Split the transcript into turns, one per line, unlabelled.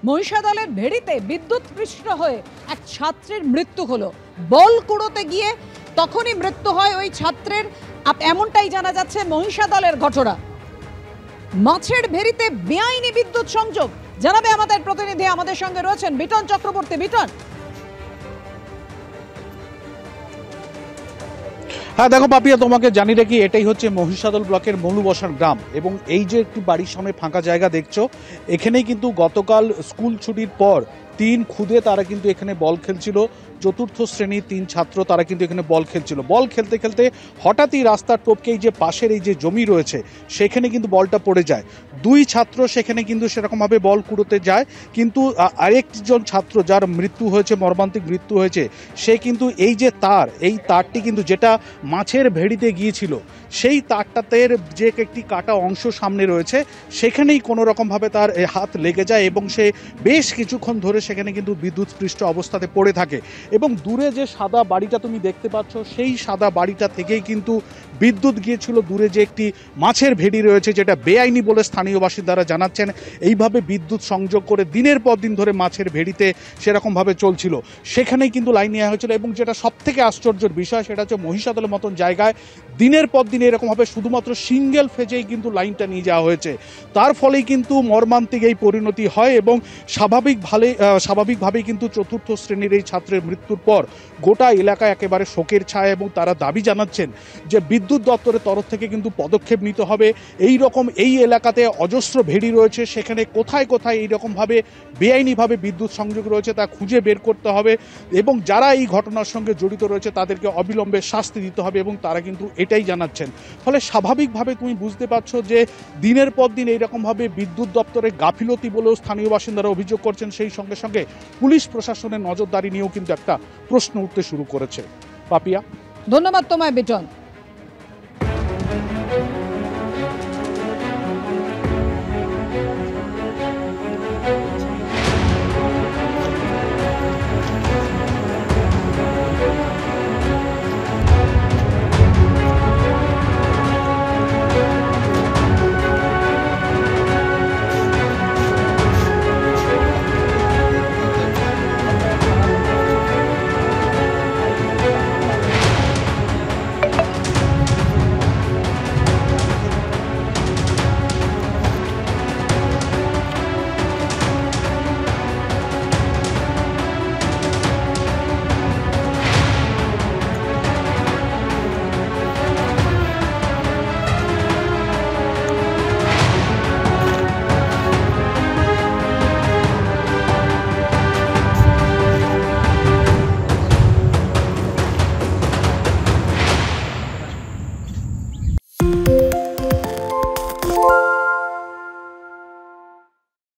মহিষাদলের ভেড়িতে বিদ্যুৎস্পৃষ্ট হয়ে এক ছাত্রের মৃত্যু হলো। বল কুড়োতে গিয়ে তখনই মৃত্যু হয় ওই ছাত্রের, এমনটাই জানা যাচ্ছে। মহিষাদলের ঘটনা, মাছের ভেড়িতে বেআইনি বিদ্যুৎ সংযোগ। জানাবে আমাদের প্রতিনিধি, আমাদের সঙ্গে রয়েছেন বিটন চক্রবর্তী। বিটন,
হ্যাঁ দেখো পাপিয়া, তোমাকে জানি রাখি এটাই হচ্ছে মহিষাদল ব্লকের মৌলুবসার গ্রাম, এবং এই যে একটি বাড়ির সামনে ফাঁকা জায়গা দেখছো, এখানেই কিন্তু গতকাল স্কুল ছুটির পর 3 খুদে তারা কিন্তু এখানে বল খেলছিল। চতুর্থ শ্রেণীর 3 ছাত্র তারা কিন্তু এখানে বল খেলছিল। বল খেলতে খেলতে হঠাৎই রাস্তার টপকে এই যে পাশের এই যে জমি রয়েছে সেখানে কিন্তু বলটা পড়ে যায়। 2 ছাত্র সেখানে কিন্তু সেরকমভাবে বল কুড়োতে যায়, কিন্তু আরেকজন ছাত্র যার মৃত্যু হয়েছে, মর্মান্তিক মৃত্যু হয়েছে, সে কিন্তু এই যে এই তারটি কিন্তু যেটা মাছের ভেড়িতে গিয়েছিল সেই তারটাতে যে একটি কাটা অংশ সামনে রয়েছে সেখানেই কোনো রকমভাবে তার হাত লেগে যায় এবং সে বেশ কিছুক্ষণ ধরে সেখানে কিন্তু বিদ্যুৎস্পৃষ্ট অবস্থাতে পড়ে থাকে। এবং দূরে যে সাদা বাড়িটা তুমি দেখতে পাচ্ছ সেই সাদা বাড়িটা থেকেই কিন্তু বিদ্যুৎ গিয়েছিল। দূরে যে একটি মাছের ভেড়ি রয়েছে যেটা বেআইনি বলে স্থানীয় বাসিন্দারা জানাচ্ছেন, এইভাবে বিদ্যুৎ সংযোগ করে দিনের পর দিন ধরে মাছের ভেড়িতে সেরকমভাবে চলছিল, সেখানেই কিন্তু লাইন নেওয়া হয়েছিল। এবং যেটা সব থেকে আশ্চর্যের বিষয় সেটা হচ্ছে মহিষাদলের মতন জায়গায় দিনের পর দিন এরকমভাবে শুধুমাত্র সিঙ্গেল ফেজেই কিন্তু লাইনটা নিয়ে যাওয়া হয়েছে। তার ফলেই কিন্তু মর্মান্তিক এই পরিণতি হয় এবং স্বাভাবিকভাবেই কিন্তু চতুর্থ শ্রেণীর এই ছাত্রের মৃত্যুর পর গোটা এলাকায় একেবারে শোকের ছায়া, এবং তারা দাবি জানাচ্ছেন যে বিদ্যুৎ দপ্তরের তরফ থেকে কিন্তু পদক্ষেপ নিতে হবে। এই এলাকাতে অজস্র ভেড়ি রয়েছে, সেখানে কোথায় কোথায় এইরকমভাবে বেআইনিভাবে বিদ্যুৎ সংযোগ রয়েছে তা খুঁজে বের করতে হবে, এবং যারা এই ঘটনার সঙ্গে জড়িত রয়েছে তাদেরকে অবিলম্বে শাস্তি দিতে হবে, এবং তারা কিন্তু এটাই জানাচ্ছেন। ফলে স্বাভাবিকভাবে তুমি বুঝতে পারছো যে দিনের পর দিন এইরকমভাবে বিদ্যুৎ দপ্তরের গাফিলতি বলেও স্থানীয় বাসিন্দারা অভিযোগ করছেন। সেই সঙ্গে সঙ্গে পুলিশ প্রশাসনের নজরদারি নিয়েও কিন্তু একটা প্রশ্ন উঠতে শুরু করেছে। পাপিয়া,
ধন্যবাদ তোমায় বিটন।